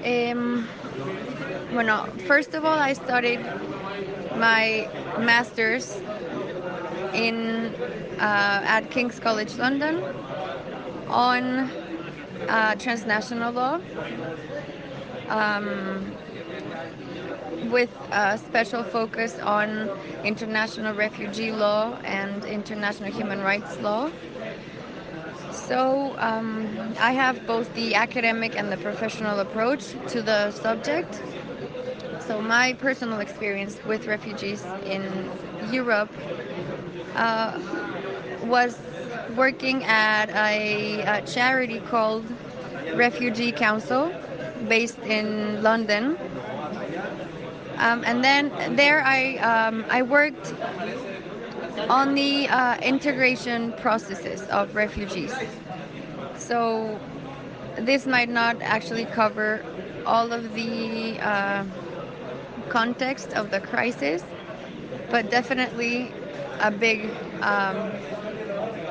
Um, bueno, first of all, I studied my master's in at King's College London on transnational law, um, with a special focus on international refugee law and international human rights law. So I have both the academic and the professional approach to the subject. So my personal experience with refugees in Europe uh, was working at a charity called Refugee Council, based in London. And then there I worked on the integration processes of refugees. So this might not actually cover all of the context of the crisis, but definitely a big um,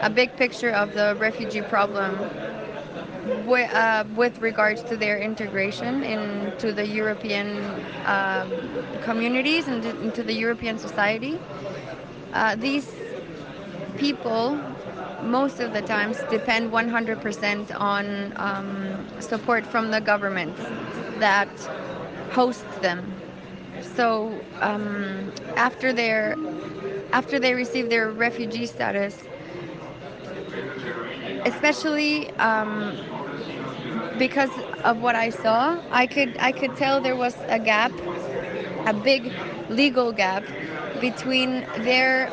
a big picture of the refugee problem with regards to their integration into the European um, communities and into the European society. These people most of the times depend 100% on support from the governments that host them. So after they receive their refugee status, especially because of what I saw, I could tell there was a gap, a big legal gap between their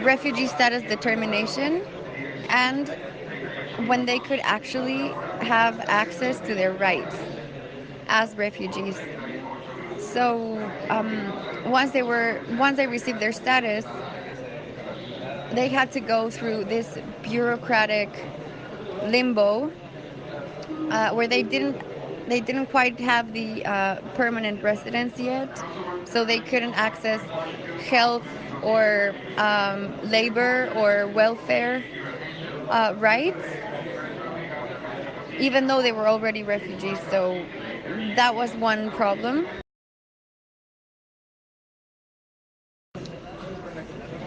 refugee status determination and when they could actually have access to their rights as refugees. So once they received their status, they had to go through this bureaucratic limbo where they didn't quite have the permanent residence yet, so they couldn't access health or labor or welfare rights, even though they were already refugees. So that was one problem.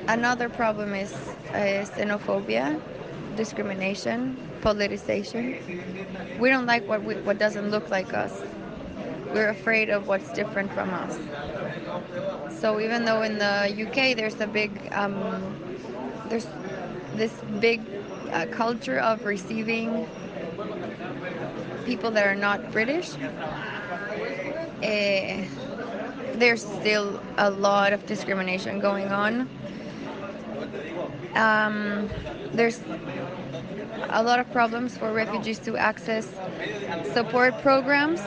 Another problem is xenophobia, discrimination, politicization. We don't like what doesn't look like us. We're afraid of what's different from us. So even though in the UK there's this big culture of receiving people that are not British, uh, there's still a lot of discrimination going on. There's a lot of problems for refugees to access support programs,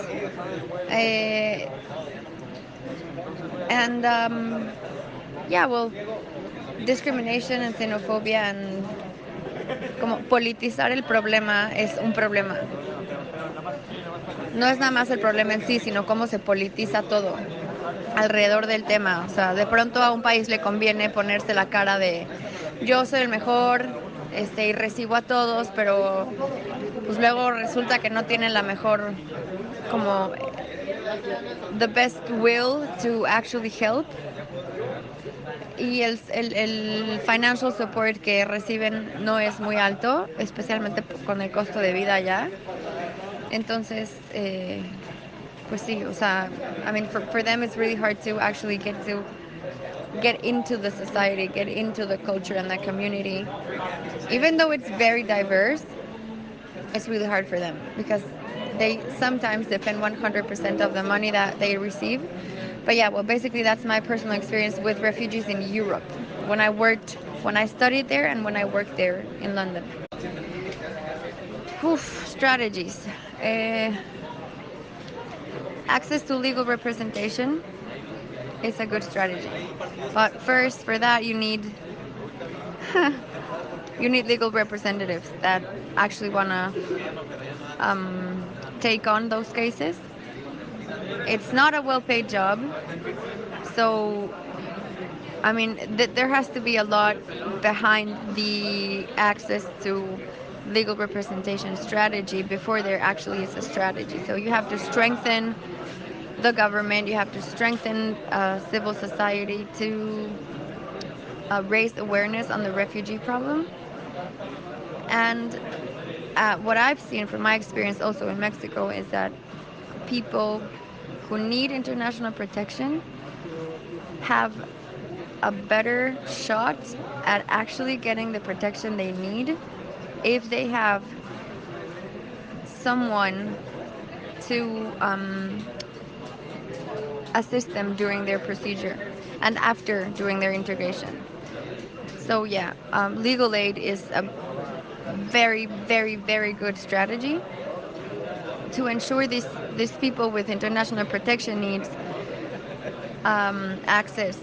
and yeah, well, discrimination and xenophobia and como politizar el problema es un problema. No es nada más el problema en sí, sino cómo se politiza todo alrededor del tema. O sea, de pronto a un país le conviene ponerse la cara de yo soy el mejor, y recibo a todos, pero pues luego resulta que no tienen la mejor, como the best will to actually help, y el financial support que reciben no es muy alto, especialmente con el costo de vida allá. Entonces, pues sí, o sea, I mean, for them it's really hard to actually get into the society, get into the culture and the community. Even though it's very diverse, it's really hard for them because they sometimes depend 100% of the money that they receive. But yeah, well, basically that's my personal experience with refugees in Europe when I studied there and when I worked there in London. Oof, strategies. Uh, Access to legal representation is a good strategy. But first, for that, you need legal representatives that actually wanna take on those cases. It's not a well-paid job, so I mean, there has to be a lot behind the access to legal representation strategy before there actually is a strategy. So you have to strengthen the government, you have to strengthen civil society to raise awareness on the refugee problem. And what I've seen from my experience also in Mexico is that people who need international protection have a better shot at actually getting the protection they need if they have someone to assist them during their procedure and after doing their integration. So yeah, legal aid is a very, very, very good strategy to ensure these people with international protection needs access,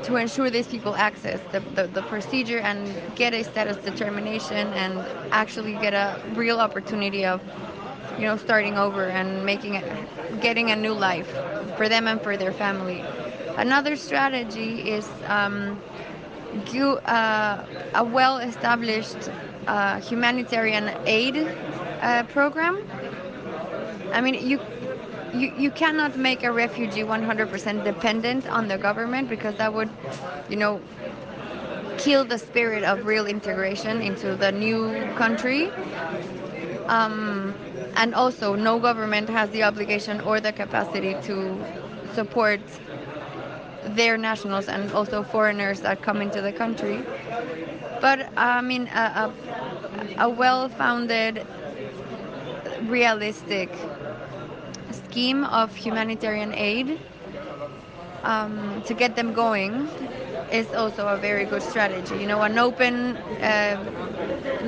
to ensure these people access the procedure and get a status determination and actually get a real opportunity of, you know, starting over and getting a new life for them and for their family. Another strategy is a well-established humanitarian aid program. I mean, you cannot make a refugee 100% dependent on the government, because that would, you know, kill the spirit of real integration into the new country. And also, no government has the obligation or the capacity to support their nationals and also foreigners that come into the country. But I mean, a well-founded, realistic scheme of humanitarian aid to get them going is also a very good strategy. You know, an open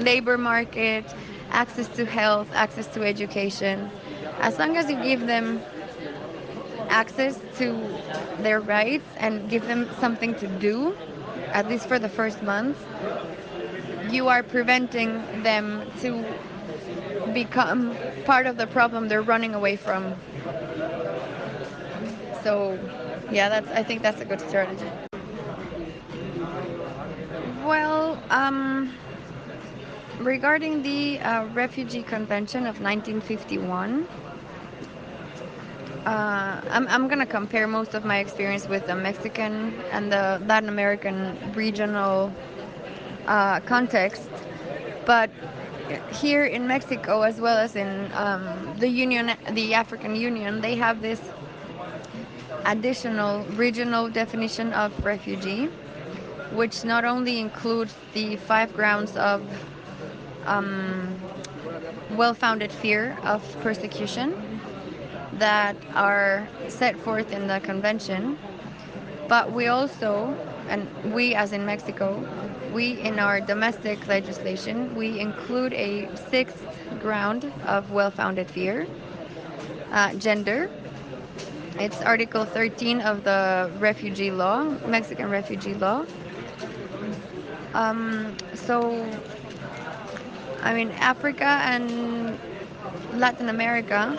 labor market, access to health, access to education. As long as you give them access to their rights and give them something to do, at least for the first month, you are preventing them to become part of the problem they're running away from. So, yeah, I think that's a good strategy. Well, regarding the Refugee Convention of 1951, I'm going to compare most of my experience with the Mexican and the Latin American regional context. But here in Mexico, as well as in the African Union, they have this additional regional definition of refugee, which not only includes the 5 grounds of well-founded fear of persecution that are set forth in the convention, but we also, and we as in Mexico, we in our domestic legislation, we include a 6th ground of well-founded fear, gender. It's Article 13 of the refugee law, Mexican refugee law. So, I mean, Africa and Latin America,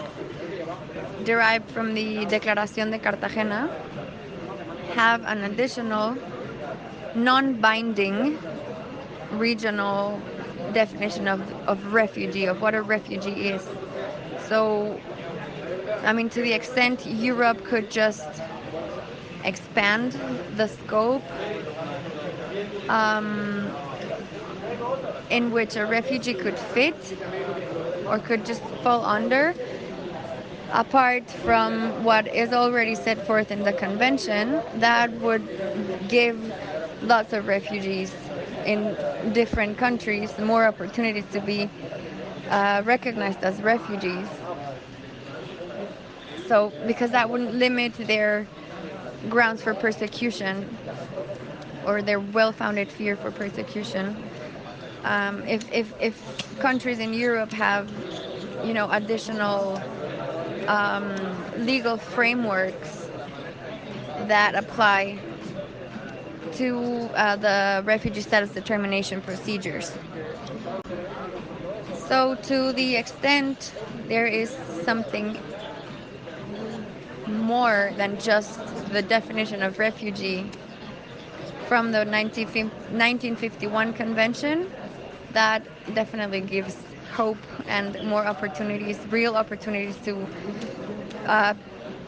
derived from the Declaración de Cartagena, have an additional non-binding regional definition of refugee, of what a refugee is. So, I mean, to the extent Europe could just expand the scope in which a refugee could fit or could just fall under, apart from what is already set forth in the convention, that would give lots of refugees in different countries more opportunities to be recognized as refugees. So, because that wouldn't limit their grounds for persecution or their well-founded fear for persecution. If countries in Europe have, you know, additional legal frameworks that apply to the refugee status determination procedures. So, to the extent there is something more than just the definition of refugee from the 1951 convention, that definitely gives hope and more opportunities, real opportunities to uh,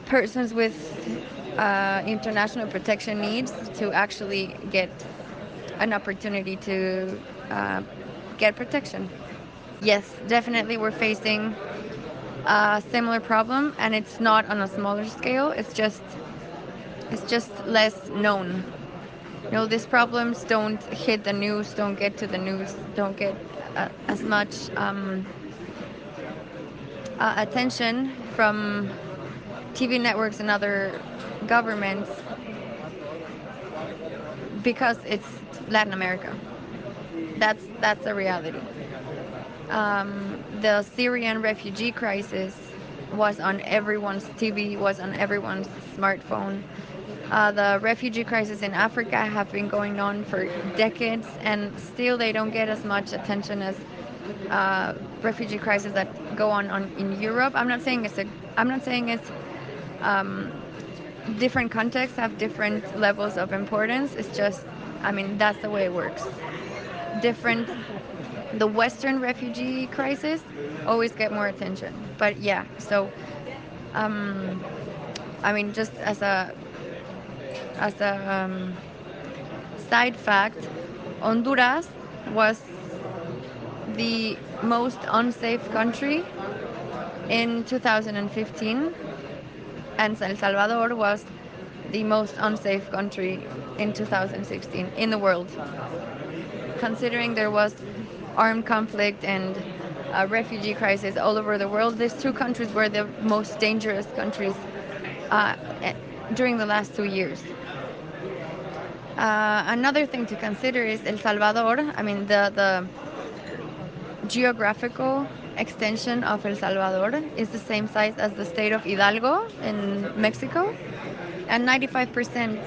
persons with international protection needs to actually get an opportunity to get protection. Yes, definitely we're facing a similar problem, and it's not on a smaller scale. It's just less known. These problems don't hit the news, don't get to the news, don't get as much attention from TV networks and other governments because it's Latin America. That's a reality. The Syrian refugee crisis was on everyone's TV, was on everyone's smartphone. The refugee crisis in Africa have been going on for decades, and still they don't get as much attention as refugee crises that go on in Europe. I'm not saying it's different contexts have different levels of importance. It's just, I mean, that's the way it works. Different The Western refugee crisis always get more attention. But yeah, so I mean, just as a side fact, Honduras was the most unsafe country in 2015, and El Salvador was the most unsafe country in 2016 in the world. Considering there was armed conflict and a refugee crisis all over the world, these two countries were the most dangerous countries uh, eh, during the last 2 years. Another thing to consider is El Salvador. I mean, the geographical extension of El Salvador is the same size as the state of Hidalgo in Mexico, and 95%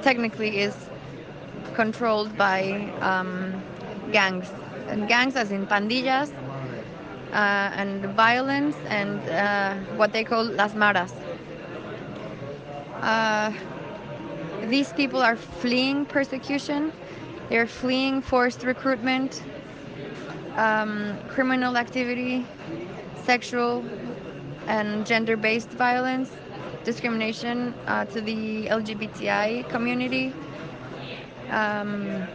technically is controlled by gangs. And gangs, as in pandillas, and violence, and what they call las maras. Uh, these people are fleeing persecution, they're fleeing forced recruitment, criminal activity, sexual and gender based violence, discrimination to the LGBTI community, um,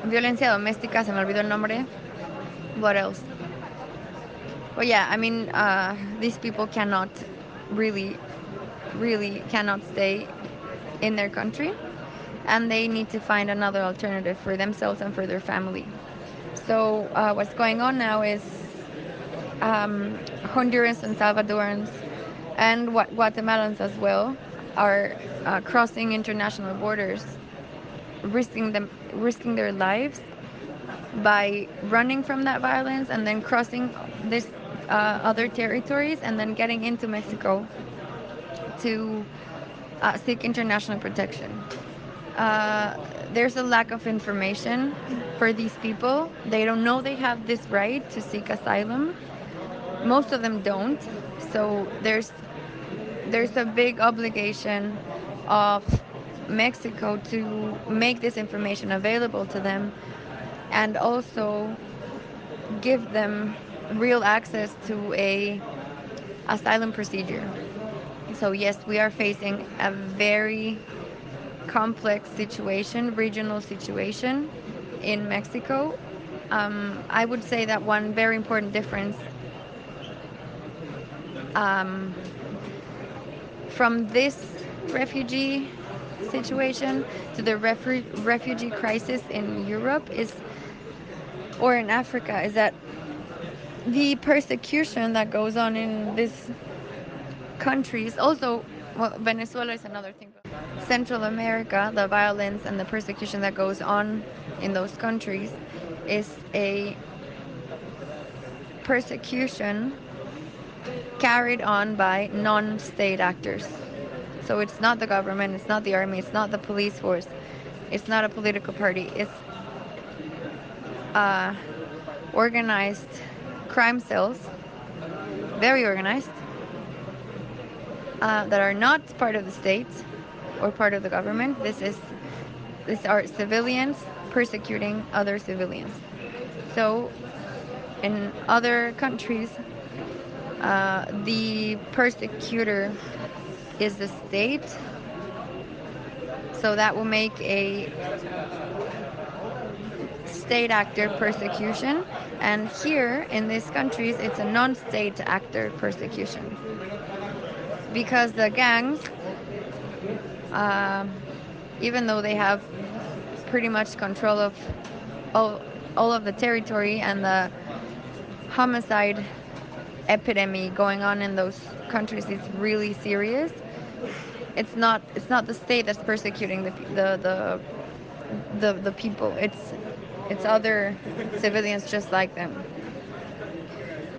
violencia doméstica, se me olvidó el nombre. What else? Well, yeah, I mean, these people cannot really, really cannot stay in their country, and they need to find another alternative for themselves and for their family. So, what's going on now is Hondurans and Salvadorans and Guatemalans as well are crossing international borders, risking their lives by running from that violence and then crossing this other territories and then getting into Mexico to seek international protection. Uh, there's a lack of information for these people. They don't know they have this right to seek asylum. Most of them don't. So there's a big obligation of Mexico to make this information available to them, and also give them real access to a asylum procedure. So yes, we are facing a very complex situation, regional situation in Mexico. I would say that one very important difference from this refugee situation to the refugee crisis in Europe is, or in Africa, is that the persecution that goes on in these countries, also, well, Venezuela is another thing. Central America, the violence and the persecution that goes on in those countries is a persecution carried on by non-state actors. So it's not the government, it's not the army, it's not the police force, it's not a political party. It's organized crime cells, very organized, that are not part of the state or part of the government. This is These are civilians persecuting other civilians. So in other countries, the persecutor is the state. So that will make a state actor persecution. And here in these countries, it's a non-state actor persecution. Because the gangs, uh, even though they have pretty much control of all, all of the territory and the homicide epidemic going on in those countries is really serious. It's not the state that's persecuting the people. It's other civilians just like them.